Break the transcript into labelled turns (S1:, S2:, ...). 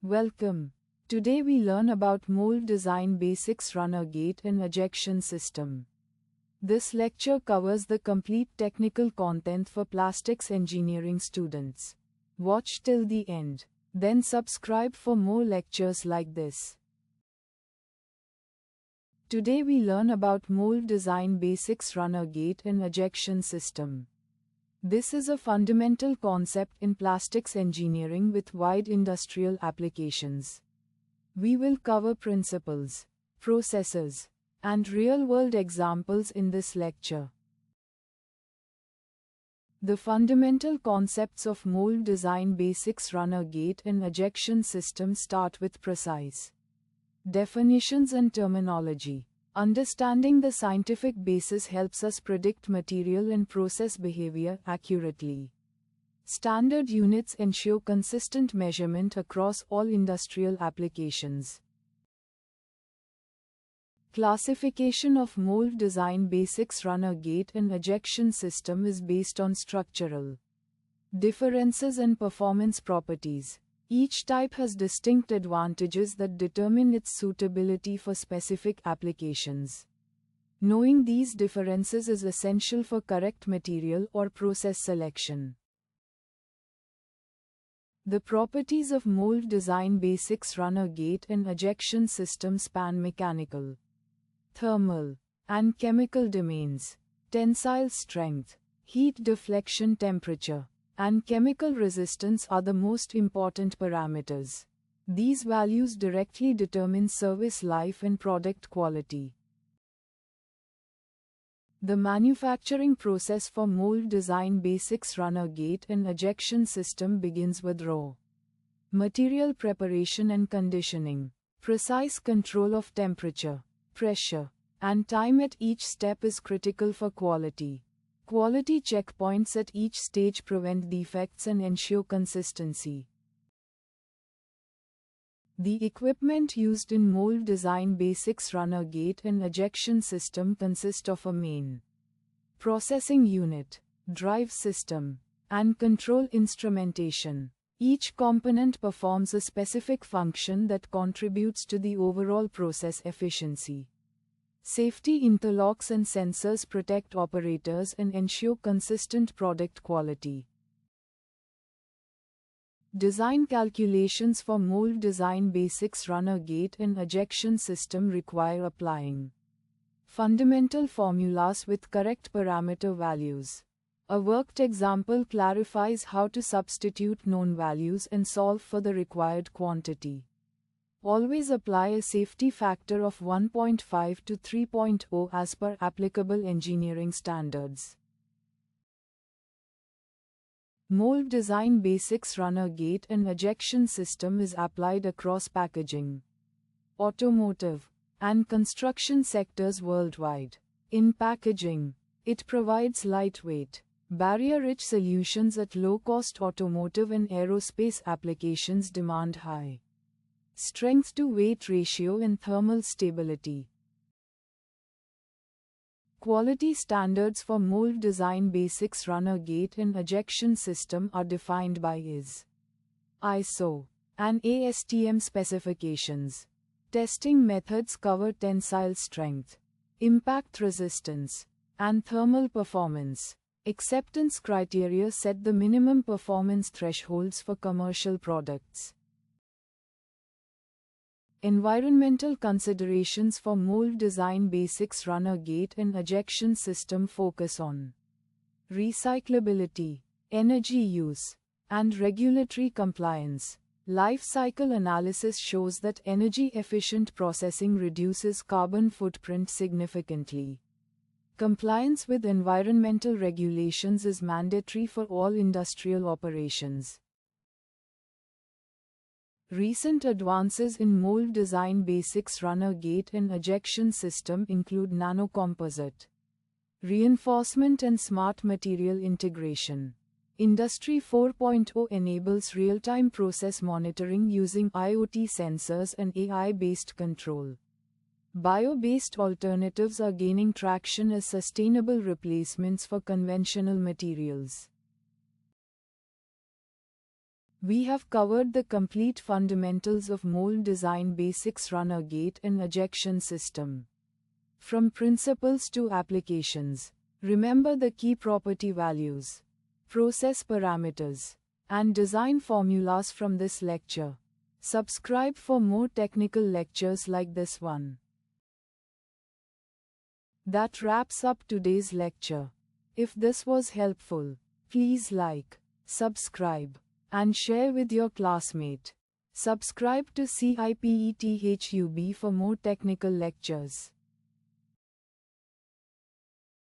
S1: Welcome. Today we learn about mold design basics, runner gate and ejection system. This lecture covers the complete technical content for plastics engineering students. Watch till the end. Then subscribe for more lectures like this. Today we learn about mold design basics, runner gate and ejection system. This is a fundamental concept in plastics engineering with wide industrial applications. We will cover principles, processes, and real-world examples in this lecture. The fundamental concepts of mold design basics, runner gate and ejection system start with precise definitions and terminology. Understanding the scientific basis helps us predict material and process behavior accurately. Standard units ensure consistent measurement across all industrial applications. Classification of mold design basics, runner gate and ejection system is based on structural differences and performance properties. Each type has distinct advantages that determine its suitability for specific applications. Knowing these differences is essential for correct material or process selection. The properties of mold design basics, runner gate and ejection system span mechanical, thermal, and chemical domains. Tensile strength, heat deflection, temperature, and chemical resistance are the most important parameters. These values directly determine service life and product quality. The manufacturing process for mold design basics, runner gate and ejection system begins with raw material preparation and conditioning. Precise control of temperature, pressure, and time at each step is critical for quality. Quality checkpoints at each stage prevent defects and ensure consistency. The equipment used in mold design basics, runner gate and ejection system consist of a main processing unit, drive system, and control instrumentation. Each component performs a specific function that contributes to the overall process efficiency. Safety interlocks and sensors protect operators and ensure consistent product quality. Design calculations for mold design basics, runner gate and ejection system require applying fundamental formulas with correct parameter values. A worked example clarifies how to substitute known values and solve for the required quantity. Always apply a safety factor of 1.5 to 3.0 as per applicable engineering standards. Mold design basics, runner gate and ejection system is applied across packaging, automotive, and construction sectors worldwide. In packaging, it provides lightweight, barrier-rich solutions at low-cost. Automotive and aerospace applications demand high strength-to-weight ratio and thermal stability. Quality standards for mold design basics, runner gate and ejection system are defined by ISO and ASTM specifications. Testing methods cover tensile strength, impact resistance, and thermal performance. Acceptance criteria set the minimum performance thresholds for commercial products. Environmental considerations for mold design basics, runner gate and ejection system focus on recyclability, energy use, and regulatory compliance. Life cycle analysis shows that energy-efficient processing reduces carbon footprint significantly. Compliance with environmental regulations is mandatory for all industrial operations. Recent advances in mold design basics, runner gate and ejection system include nanocomposite reinforcement and smart material integration. Industry 4.0 enables real-time process monitoring using IoT sensors and AI-based control. Bio-based alternatives are gaining traction as sustainable replacements for conventional materials. We have covered the complete fundamentals of Mould Design Basics runner gate and ejection system. From principles to applications, remember the key property values, process parameters, and design formulas from this lecture. Subscribe for more technical lectures like this one. That wraps up today's lecture. If this was helpful, please like, subscribe, and share with your classmate. Subscribe to CIPETHUB for more technical lectures.